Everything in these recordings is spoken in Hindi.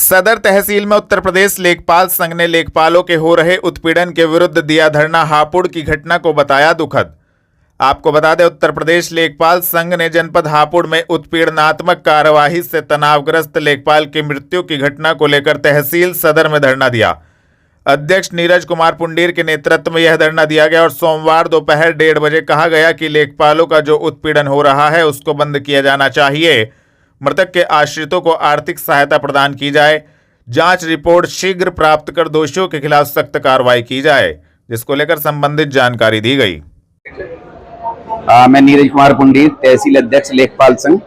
सदर तहसील में उत्तर प्रदेश लेखपाल संघ ने लेखपालों के हो रहे उत्पीड़न के विरुद्ध दिया धरना। हापुड़ की घटना को बताया दुखद। आपको बता दें, उत्तर प्रदेश लेखपाल संघ ने जनपद हापुड़ में उत्पीड़नात्मक कार्यवाही से तनावग्रस्त लेखपाल की मृत्यु की घटना को लेकर तहसील सदर में धरना दिया। अध्यक्ष नीरज कुमार पुंडीर के नेतृत्व में यह धरना दिया गया और सोमवार दोपहर 1:30 बजे कहा गया कि लेखपालों का जो उत्पीड़न हो रहा है उसको बंद किया जाना चाहिए। मृतक के आश्रितों को आर्थिक सहायता प्रदान की जाए, जांच रिपोर्ट शीघ्र प्राप्त कर दोषियों के खिलाफ सख्त कार्रवाई की जाए, जिसको लेकर संबंधित जानकारी दी गई। मैं नीरज कुमार पुंडीर, तहसील अध्यक्ष लेखपाल संघ।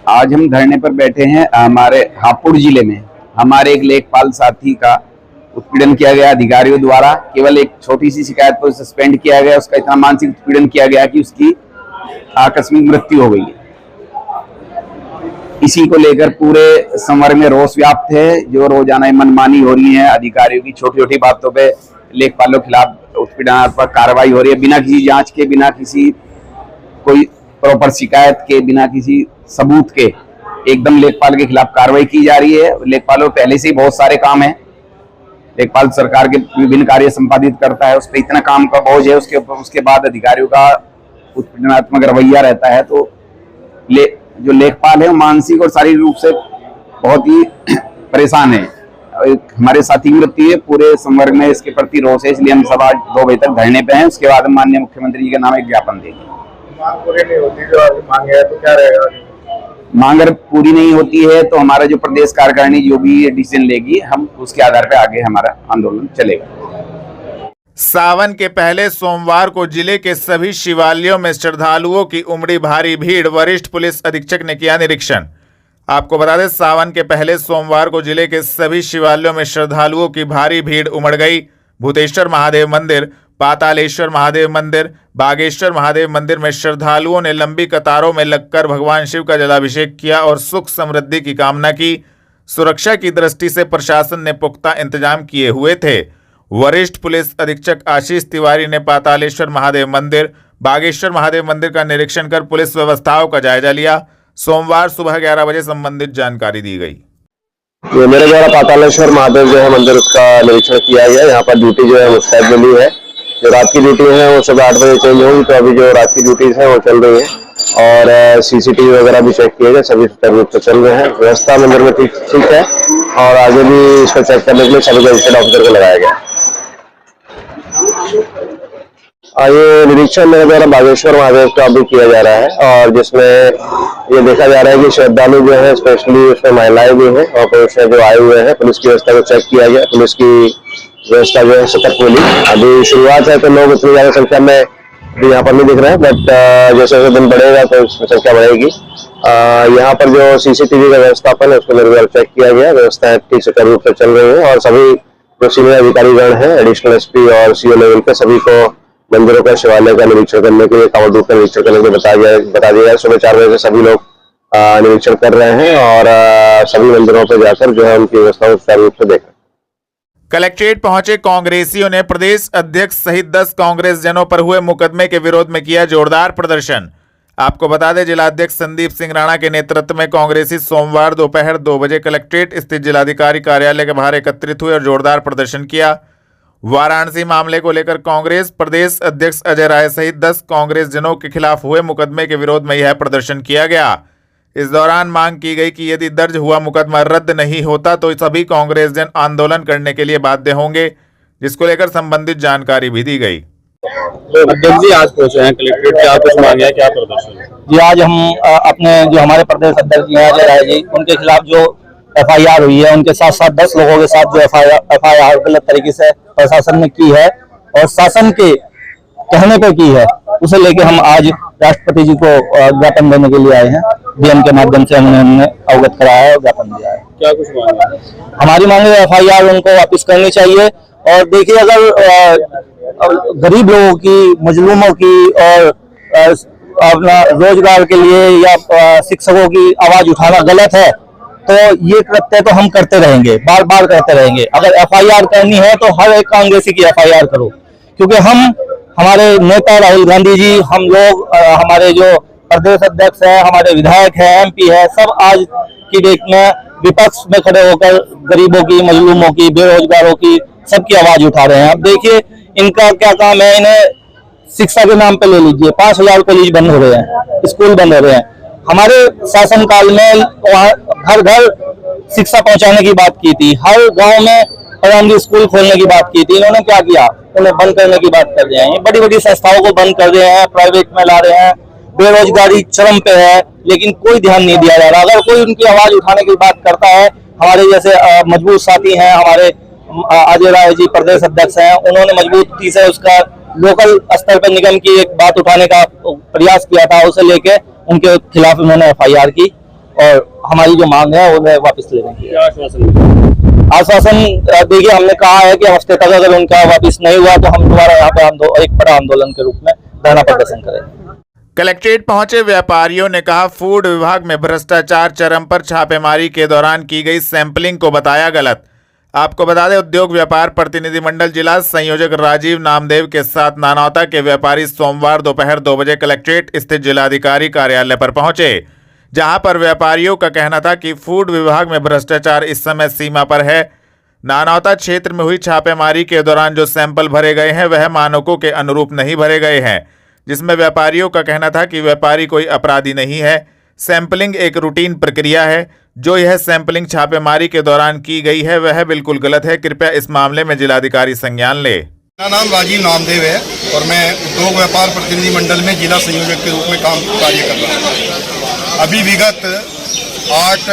आज हम धरने पर बैठे हैं। हमारे हापुड़ जिले में हमारे एक लेखपाल साथी का उत्पीड़न किया गया अधिकारियों द्वारा। केवल एक छोटी सी शिकायत पर सस्पेंड किया गया। उसका इतना मानसिक उत्पीड़न किया गया कि उसकी आकस्मिक मृत्यु हो गई है। इसी को लेकर पूरे संवर्ग में रोष व्याप्त है। जो रोजाना मनमानी हो रही है, अधिकारियों की छोटी छोटी बातों पे लेखपालों के खिलाफ उत्पीड़नात्मक कार्रवाई हो रही है, बिना किसी जांच के, बिना किसी कोई प्रॉपर शिकायत के, बिना किसी सबूत के एकदम लेखपाल के खिलाफ कार्रवाई की जा रही है। लेखपालों पहले से ही बहुत सारे काम है। लेखपाल सरकार के विभिन्न कार्य संपादित करता है, उस पर इतना काम का बोझ है। उसके बाद अधिकारियों का उत्पीड़नात्मक रवैया रहता है। तो जो लेखपाल है वो मानसिक और शारीरिक रूप से बहुत ही परेशान है। हमारे साथी की मृत्यु है, पूरे संवर्ग में इसके प्रति रोष है। इसलिए हम सब आज 2 बजे तक धरने पे हैं। उसके बाद हम माननीय मुख्यमंत्री जी के नाम एक ज्ञापन देंगे। मांग पूरी नहीं होती, जो मांग है तो क्या रहेगा? मांग अगर पूरी नहीं होती है तो हमारा जो प्रदेश कार्यकारिणी जो भी डिसीजन लेगी, हम उसके आधार पर आगे हमारा आंदोलन चलेगा। सावन के पहले सोमवार को जिले के सभी शिवालयों में श्रद्धालुओं की उमड़ी भारी भीड़। वरिष्ठ पुलिस अधीक्षक ने किया निरीक्षण। आपको बता दें, सावन के पहले सोमवार को जिले के सभी शिवालयों में श्रद्धालुओं की भारी भीड़ उमड़ गई। भूतेश्वर महादेव मंदिर, पातालेश्वर महादेव मंदिर, बागेश्वर महादेव मंदिर में श्रद्धालुओं ने लंबी कतारों में लगकर भगवान शिव का जलाभिषेक किया और सुख समृद्धि की कामना की। सुरक्षा की दृष्टि से प्रशासन ने पुख्ता इंतजाम किए हुए थे। वरिष्ठ पुलिस अधीक्षक आशीष तिवारी ने पातालेश्वर महादेव मंदिर, बागेश्वर महादेव मंदिर का निरीक्षण कर पुलिस व्यवस्थाओं का जायजा लिया। सोमवार सुबह 11 बजे संबंधित जानकारी दी गई। ये मेरे द्वारा पातालेश्वर महादेव जो है मंदिर, उसका निरीक्षण किया गया। यहाँ पर ड्यूटी जो है मुस्तैद मिली है। जो रात की ड्यूटी है वो सुबह 8 बजे चेंज होगी, तो अभी जो रात की ड्यूटीज है वो चल रही है। और सीसीटीवी वगैरह भी चेक किए गए, सभी रूप से चल रहे हैं। व्यवस्था मंदिर में ठीक है और आगे भी इसको चेक करने के लिए सभी रजिस्टर्ड ऑफिसर को लगाया गया। ये निरीक्षण मेरे द्वारा बागेश्वर महादेव का भी किया जा रहा है और जिसमें ये देखा जा रहा है कि श्रद्धालु जो है, स्पेशली उसमें महिलाएं भी हैं और पुरुष जो आए हुए हैं। पुलिस की व्यवस्था को चेक किया गया। पुलिस की व्यवस्था जो है सतर्क मिली। अभी शुरुआत है तो लोग इतनी ज्यादा संख्या में भी यहाँ पर नहीं दिख रहे हैं, बट जैसे जैसे दिन बढ़ेगा तो इसमें संख्या बढ़ेगी। यहाँ पर जो सीसीटीवी का व्यवस्थापन है उसको मेरे द्वारा चेक किया गया। व्यवस्था ठीक सुचारू रूप से चल रही है और सभी जो सीनियर अधिकारीगण हैं, एडिशनल एसपी और सीओ लेवल के, सभी को मंदिरों का, शिवालय का निरीक्षण करने के लिए, कांवड़ रूट का निरीक्षण करने के लिए बता दिया है। सुबह 4 बजे से सभी लोग निरीक्षण कर रहे हैं और सभी मंदिरों पर जाकर जो है उनकी व्यवस्था को सुचारू रूप से देख रहे हैं। कलेक्ट्रेट पहुंचे कांग्रेसियों ने प्रदेश अध्यक्ष सहित 10 कांग्रेस जनों पर हुए मुकदमे के विरोध में किया जोरदार प्रदर्शन। आपको बता दें, जिलाध्यक्ष संदीप सिंह राणा के नेतृत्व में कांग्रेसी सोमवार दोपहर 2 बजे कलेक्ट्रेट स्थित जिलाधिकारी कार्यालय के बाहर एकत्रित हुए और जोरदार प्रदर्शन किया। वाराणसी मामले को लेकर कांग्रेस प्रदेश अध्यक्ष अजय राय सहित 10 कांग्रेस जनों के खिलाफ हुए मुकदमे के विरोध में यह प्रदर्शन किया गया। इस दौरान मांग की गई कि यदि दर्ज हुआ मुकदमा रद्द नहीं होता तो सभी कांग्रेस जन आंदोलन करने के लिए बाध्य होंगे, जिसको लेकर संबंधित जानकारी भी दी गई। तो अध्यक्ष जी आज पहुंचे हैं कलेक्ट्रेट, क्या कुछ मांगे, क्या प्रदर्शन है? जी, आज हम अपने जो हमारे प्रदेश अध्यक्ष जी अजय राय जी, उनके खिलाफ जो FIR हुई है, उनके साथ साथ 10 लोगों के साथ जो FIR गलत तरीके से प्रशासन ने की है और शासन के कहने पे की है, उसे लेके हम आज राष्ट्रपति जी को ज्ञापन देने के लिए आए हैं। DM के माध्यम से हमने अवगत कराया है और ज्ञापन दिया है। क्या कुछ मांगे? हमारी मांगे FIR उनको वापस करनी चाहिए। और देखिए, अगर गरीब लोगों की, मजलूमों की और अपना रोजगार के लिए या शिक्षकों की आवाज उठाना गलत है तो ये कृत्य तो हम करते रहेंगे, बार बार करते रहेंगे। अगर FIR करनी है तो हर एक कांग्रेसी की FIR करो, क्योंकि हमारे नेता राहुल गांधी जी, हम लोग, हमारे जो प्रदेश अध्यक्ष है, हमारे विधायक है, MP है, सब आज की डेट में विपक्ष में खड़े होकर गरीबों की, मजलूमों की, बेरोजगारों की सबकी आवाज उठा रहे हैं। अब देखिए इनका क्या काम है, इन्हें शिक्षा के नाम पे ले लीजिए, 5000 कॉलेज बंद हो रहे हैं, स्कूल बंद हो रहे हैं। हमारे शासनकाल में वहाँ घर घर शिक्षा पहुंचाने की बात की थी, हर गांव में प्राइमरी स्कूल खोलने की बात की थी। इन्होंने क्या किया, उन्हें बंद करने की बात कर रहे हैं। बड़ी बड़ी संस्थाओं को बंद कर रहे हैं, प्राइवेट में ला रहे हैं, बेरोजगारी चरम पे है, लेकिन कोई ध्यान नहीं दिया जा रहा। अगर कोई उनकी आवाज उठाने की बात करता है, हमारे जैसे मजबूत साथी हैं, हमारे अजय राय जी प्रदेश अध्यक्ष हैं, उन्होंने मजबूती से उसका लोकल स्तर पर निगम की एक बात उठाने का प्रयास किया था, उसे लेके उनके खिलाफ उन्होंने FIR की और हमारी जो मांग है उन्हें वापस लेने की। क्या आश्वासन? आश्वासन देखिए, हमने कहा है कि हफ्ते तक अगर उनका वापस नहीं हुआ तो हम दोबारा यहाँ पे एक बड़ा आंदोलन के रूप में धरना प्रदर्शन करेंगे। कलेक्ट्रेट पहुंचे व्यापारियों ने कहा, फूड विभाग में भ्रष्टाचार चरम पर, छापेमारी के दौरान की गई सैंपलिंग को बताया गलत। आपको बता दें, उद्योग व्यापार प्रतिनिधिमंडल जिला संयोजक राजीव नामदेव के साथ नानौता के व्यापारी सोमवार दोपहर 2 बजे कलेक्ट्रेट स्थित जिलाधिकारी कार्यालय पर पहुंचे, जहां पर व्यापारियों का कहना था कि फूड विभाग में भ्रष्टाचार इस समय सीमा पर है। नानौता क्षेत्र में हुई छापेमारी के दौरान जो सैंपल भरे गए हैं वह मानकों के अनुरूप नहीं भरे गए हैं, जिसमें व्यापारियों का कहना था कि व्यापारी कोई अपराधी नहीं है, सैंपलिंग एक रूटीन प्रक्रिया है। जो यह सैंपलिंग छापेमारी के दौरान की गई है वह बिल्कुल गलत है। कृपया इस मामले में जिलाधिकारी संज्ञान ले। मेरा नाम राजीव नामदेव है और मैं उद्योग व्यापार प्रतिनिधि मंडल में जिला संयोजक के रूप में कार्य कर रहा हूँ। अभी विगत 8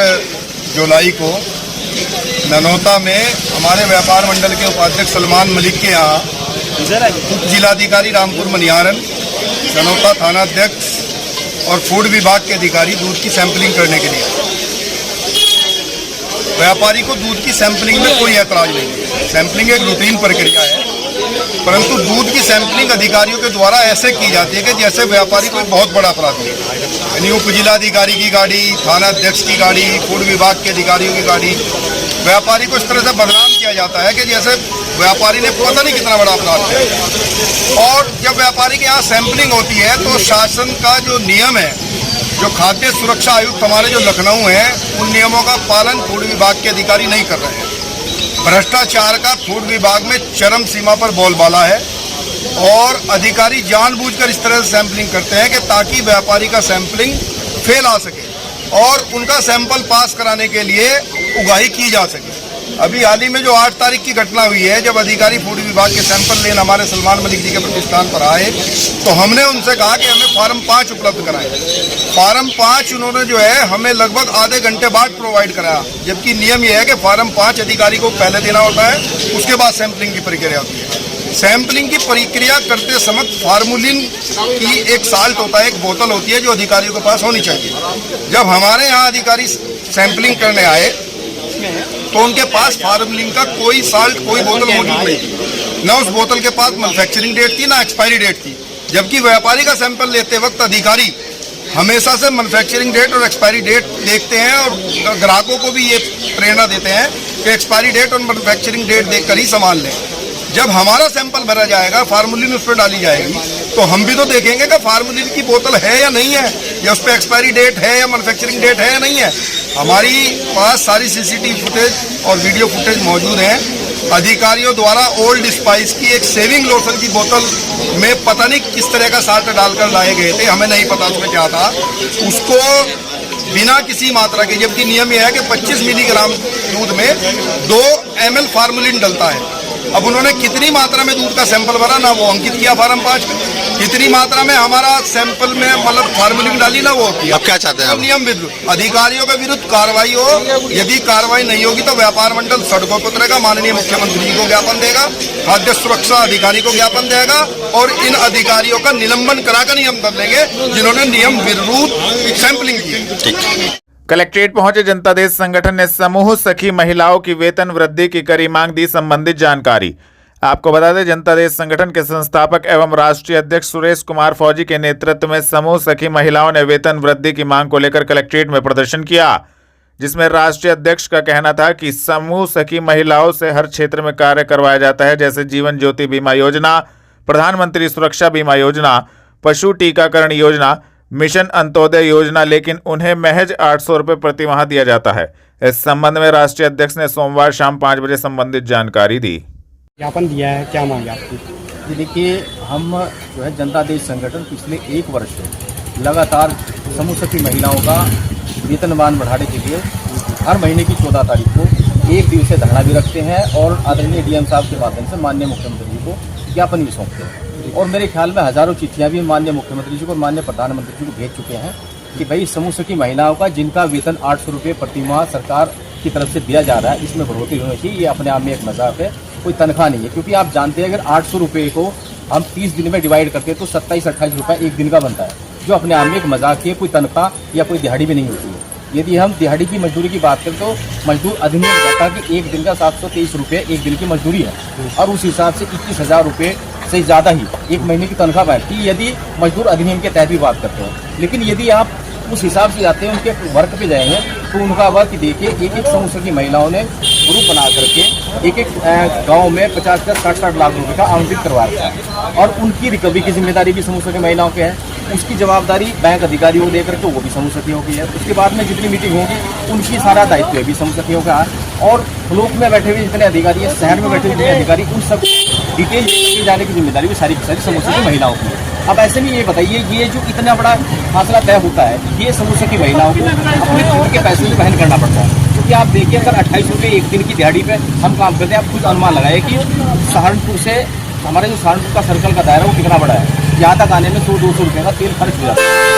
जुलाई को ननौता में हमारे व्यापार मंडल के उपाध्यक्ष सलमान मलिक के यहाँ उप जिलाधिकारी रामपुर मनिहारन, ननौता थानाध्यक्ष और फूड विभाग के अधिकारी दूध की सैंपलिंग करने के लिए। व्यापारी को दूध की सैंपलिंग में कोई ऐतराज नहीं है, सैंपलिंग एक रूटीन प्रक्रिया है, परंतु दूध की सैंपलिंग अधिकारियों के द्वारा ऐसे की जाती है कि जैसे व्यापारी कोई बहुत बड़ा अपराधी है। यानी उप जिलाधिकारी की गाड़ी, थाना अध्यक्ष की गाड़ी, फूड विभाग के अधिकारियों की गाड़ी, व्यापारी को इस तरह से बदनाम किया जाता है कि जैसे व्यापारी ने पता नहीं कितना बड़ा अपराध किया। और जब व्यापारी के यहाँ सैंपलिंग होती है तो शासन का जो नियम है, जो खाद्य सुरक्षा आयुक्त हमारे जो लखनऊ है, उन नियमों का पालन फूड विभाग के अधिकारी नहीं कर रहे हैं। भ्रष्टाचार का फूड विभाग में चरम सीमा पर बोलबाला है और अधिकारी जानबूझकर इस तरह से सैंपलिंग करते हैं कि ताकि व्यापारी का सैंपलिंग फेल आ सके और उनका सैंपल पास कराने के लिए उगाही की जा सके। अभी हाल ही में जो 8 तारीख की घटना हुई है, जब अधिकारी फूड विभाग के सैंपल लेने हमारे सलमान मलिक जी के प्रतिष्ठान पर आए तो हमने उनसे कहा कि हमें फार्म 5 उपलब्ध कराएं। फार्म 5 उन्होंने जो है हमें लगभग आधे घंटे बाद प्रोवाइड कराया, जबकि नियम यह है कि फार्म 5 अधिकारी को पहले देना होता है, उसके बाद सैंपलिंग की प्रक्रिया होती है। सैंपलिंग की प्रक्रिया करते समय फार्मूलिन की एक साल्ट होता है, एक बोतल होती है जो अधिकारियों के पास होनी चाहिए। जब हमारे यहाँ अधिकारी सैंपलिंग करने आए तो उनके पास फार्मूलिन का कोई साल्ट, कोई बोतल मौजूद नहीं थी। ना उस बोतल के पास मैन्युफैक्चरिंग डेट थी, ना एक्सपायरी डेट थी। जबकि व्यापारी का सैंपल लेते वक्त अधिकारी हमेशा से मैन्युफैक्चरिंग डेट और एक्सपायरी डेट देखते हैं और ग्राहकों को भी ये प्रेरणा देते हैं कि एक्सपायरी डेट और मैन्युफैक्चरिंग डेट देखकर ही सामान लें। जब हमारा सैंपल भरा जाएगा, फार्मूलिन उस पर डाली जाएगी, तो हम भी तो देखेंगे कि फार्मूलिन की बोतल है या नहीं है, या उस पर एक्सपायरी डेट है या मैन्युफैक्चरिंग डेट है या नहीं है। हमारी पास सारी CCTV फुटेज और वीडियो फुटेज मौजूद हैं। अधिकारियों द्वारा ओल्ड स्पाइस की एक सेविंग लोशन की बोतल में पता नहीं किस तरह का साल्ट डालकर लाए गए थे, हमें नहीं पता उसमें क्या था। उसको बिना किसी मात्रा के, जबकि नियम यह है कि 25 मिलीग्राम दूध में 2 ml फार्मूलिन डलता है। अब उन्होंने कितनी मात्रा में दूध का सैंपल भरा, ना वो अंकित किया फार्म 5 में, कितनी मात्रा में हमारा सैंपल में मतलब फार्मूलिन डाली, ना वो किया। अब क्या चाहते हैं आप? नियम विरुद्ध अधिकारियों के विरुद्ध कार्रवाई हो। यदि कार्रवाई नहीं होगी तो व्यापार मंडल सड़कों पर उतरेगा, माननीय मुख्यमंत्री जी को ज्ञापन देगा, खाद्य सुरक्षा अधिकारी को ज्ञापन देगा और इन अधिकारियों का निलंबन कराकर नियम बदलेंगे जिन्होंने नियम विरुद्ध सैंपलिंग की। कलेक्ट्रेट पहुंचे जनता देश संगठन ने समूह सखी महिलाओं की वेतन वृद्धि की करी मांग दी संबंधित जानकारी। आपको बता दें, जनता देश संगठन के संस्थापक एवं राष्ट्रीय अध्यक्ष सुरेश कुमार फौजी के नेतृत्व में समूह सखी महिलाओं ने वेतन वृद्धि की मांग को लेकर कलेक्ट्रेट में प्रदर्शन किया, जिसमें राष्ट्रीय अध्यक्ष का कहना था कि समूह सखी महिलाओं से हर क्षेत्र में कार्य करवाया जाता है, जैसे जीवन ज्योति बीमा योजना, प्रधानमंत्री सुरक्षा बीमा योजना, पशु टीकाकरण योजना, मिशन अंत्योदय योजना, लेकिन उन्हें महज 800 रुपये प्रति माह दिया जाता है। इस संबंध में राष्ट्रीय अध्यक्ष ने सोमवार शाम 5 बजे संबंधित जानकारी दी। ज्ञापन दिया है, क्या मांगे आपकी? ये देखिए, हम जो है जनता देश संगठन पिछले 1 वर्ष से लगातार समूह सखी महिलाओं का वेतनमान बढ़ाने के लिए हर महीने की 14 तारीख को 1 दिवसीय धरना भी रखते हैं और आदरणीय डीएम साहब के माध्यम से माननीय मुख्यमंत्री जी को ज्ञापन भी सौंपते हैं। और मेरे ख्याल में हजारों चिट्ठियां भी माननीय मुख्यमंत्री जी को और माननीय प्रधानमंत्री जी को भेज चुके हैं कि भाई समूह सखी महिलाओं का जिनका वेतन 800 रुपये प्रति माह सरकार की तरफ से दिया जा रहा है, इसमें बढ़ोतरी होनी चाहिए। ये अपने आप में एक मजाक है, कोई तनख्वाह नहीं है। क्योंकि आप जानते हैं अगर 800 रुपये को हम 30 दिन में डिवाइड करते हैं तो 27-28 रुपये एक दिन का बनता है, जो अपने आप में एक मजाक है। कोई तनख्वाह या कोई दिहाड़ी भी नहीं होती है। यदि हम दिहाड़ी की मजदूरी की बात करें तो मजदूर अधिनियम कहता है कि एक दिन का 723 रुपये एक दिन की मजदूरी है और उस हिसाब से 21,000 रुपये से ज़्यादा ही एक महीने की तनख्वाह बैठती है यदि मजदूर अधिनियम के तहत भी बात करते हैं। लेकिन यदि आप उस हिसाब से जाते हैं, उनके वर्क पे जाएंगे तो उनका वर्क देखिए, एक समूह सखी महिलाओं ने ग्रुप बना करके एक गांव में 50-60 लाख रुपए का आवंटित करवा रखा है और उनकी रिकवरी की जिम्मेदारी भी समूह सखी महिलाओं के है। उसकी जवाबदारी बैंक अधिकारियों को देकर के वो भी समूह सखियों की है। उसके बाद में जितनी मीटिंग होगी उनकी सारा दायित्व भी समूह सखियों का है। और ब्लॉक में बैठे हुए जितने अधिकारी हैं, शहर में बैठे हुए जितने अधिकारी, उन सब डिटेल लेके जाने की जिम्मेदारी भी सारी की सारी समूह सखी महिलाओं की है। अब ऐसे में ये बताइए, ये जो इतना बड़ा फासला तय होता है, ये समूह सखी महिलाओं को अपने खुद के पैसे में वहन करना पड़ता है। क्योंकि आप देखिए, अगर 28 रुपये एक दिन की दिहाड़ी पे हम काम करते हैं, आप खुद अनुमान लगाए कि सहारनपुर से हमारे जो सहारनपुर का सर्कल का दायरा वो कितना बड़ा है। यहाँ तक आने में 100-200 रुपये का तेल खर्च हो जाता है।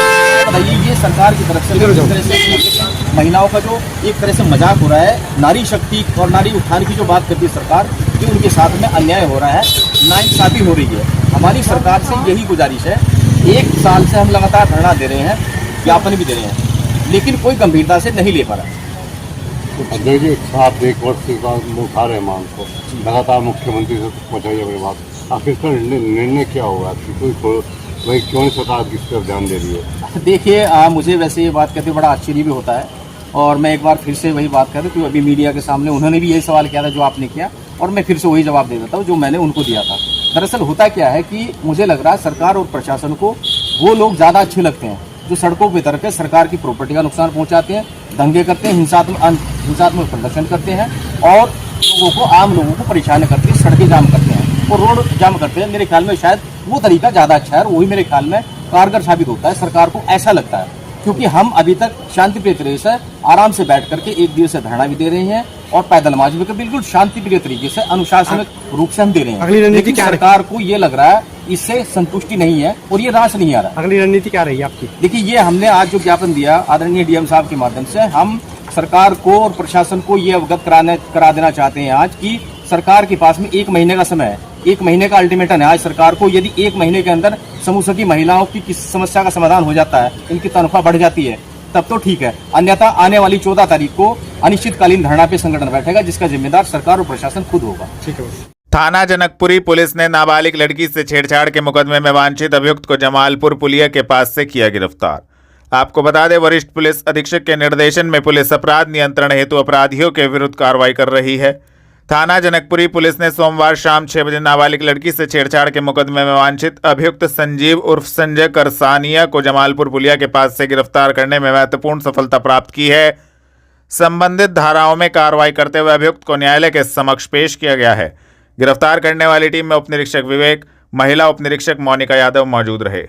बताइए, ये सरकार की तरफ से इस तरह से महिलाओं का जो एक तरह से मजाक हो रहा है, नारी शक्ति और नारी उत्थान की जो बात करती है सरकार, ये उनके साथ में अन्याय हो रहा है, नाइंसाफी हो रही है। हमारी सरकार से यही गुजारिश है, 1 साल से हम लगातार धरना दे रहे हैं, ज्ञापन भी दे रहे हैं, लेकिन कोई गंभीरता से नहीं ले पा रहा है। देखिए, साथ 1 वर्ष से उठा रहे मांग को, लगातार मुख्यमंत्री से पहुँचाई अपनी बात। आखिर इसका निर्णय क्या होगा? भाई क्यों सरकार किस तरफ ध्यान दे रही है? देखिए, मुझे वैसे ये बात कहते बड़ा आश्चर्य भी होता है और मैं एक बार फिर से वही बात कर रहा हूँ कि अभी मीडिया के सामने उन्होंने भी यही सवाल किया था जो आपने किया, और मैं फिर से वही जवाब दे देता हूँ जो मैंने उनको दिया था। दरअसल होता क्या है कि मुझे लग रहा है सरकार और प्रशासन को वो लोग ज़्यादा अच्छे लगते हैं जो सड़कों पर उतर के सरकार की प्रॉपर्टी का नुकसान पहुँचाते हैं, दंगे करते हैं, हिंसात्मक प्रदर्शन करते हैं और लोगों को, आम लोगों को परेशान करते हैं, सड़कें जाम करते हैं और रोड जाम करते हैं। मेरे ख्याल में शायद वो तरीका ज़्यादा अच्छा है और वही मेरे ख्याल में कारगर साबित होता है। सरकार को ऐसा लगता है, क्योंकि हम अभी तक शांतिप्रिय तरीके से आराम से बैठ करके 1 दिवसीय धरना भी दे रहे हैं और पैदल मार्च भी बिल्कुल शांतिप्रिय तरीके से अनुशासनिक रूप से हम दे रहे हैं। लेकिन सरकार को ये लग रहा है इससे संतुष्टि नहीं है और ये रास नहीं आ रहा। अगली रणनीति क्या रही आपकी? देखिए, ये हमने आज जो ज्ञापन दिया आदरणीय डीएम साहब के माध्यम से, हम सरकार को और प्रशासन को ये अवगत करा देना चाहते हैं आज कि सरकार के पास में 1 महीने का समय है, 1 महीने का अल्टीमेटम है आज सरकार को। यदि 1 महीने के अंदर समूह सखी महिलाओं की किस समस्या का समाधान हो जाता है, इनकी तनख्वाह बढ़ जाती है, तब तो ठीक है। अन्यथा आने वाली 14 तारीख को अनिश्चितकालीन धरना पे संगठन बैठेगा, जिसका जिम्मेदार सरकार और प्रशासन खुद होगा। ठीक है। थाना जनकपुरी पुलिस ने नाबालिग लड़की से छेड़छाड़ के मुकदमे में वांछित अभियुक्त को जमालपुर पुलिया के पास से किया गिरफ्तार। आपको बता दें, वरिष्ठ पुलिस अधीक्षक के निर्देशन में पुलिस अपराध नियंत्रण हेतु अपराधियों के विरुद्ध कार्रवाई कर रही है। थाना जनकपुरी पुलिस ने सोमवार शाम 6 बजे नाबालिग लड़की से छेड़छाड़ के मुकदमे में वांछित अभियुक्त संजीव उर्फ संजय करसानिया को जमालपुर पुलिया के पास से गिरफ्तार करने में महत्वपूर्ण सफलता प्राप्त की है। संबंधित धाराओं में कार्रवाई करते हुए अभियुक्त को न्यायालय के समक्ष पेश किया गया है। गिरफ्तार करने वाली टीम में उप निरीक्षक विवेक, महिला उप निरीक्षक मोनिका यादव मौजूद रहे।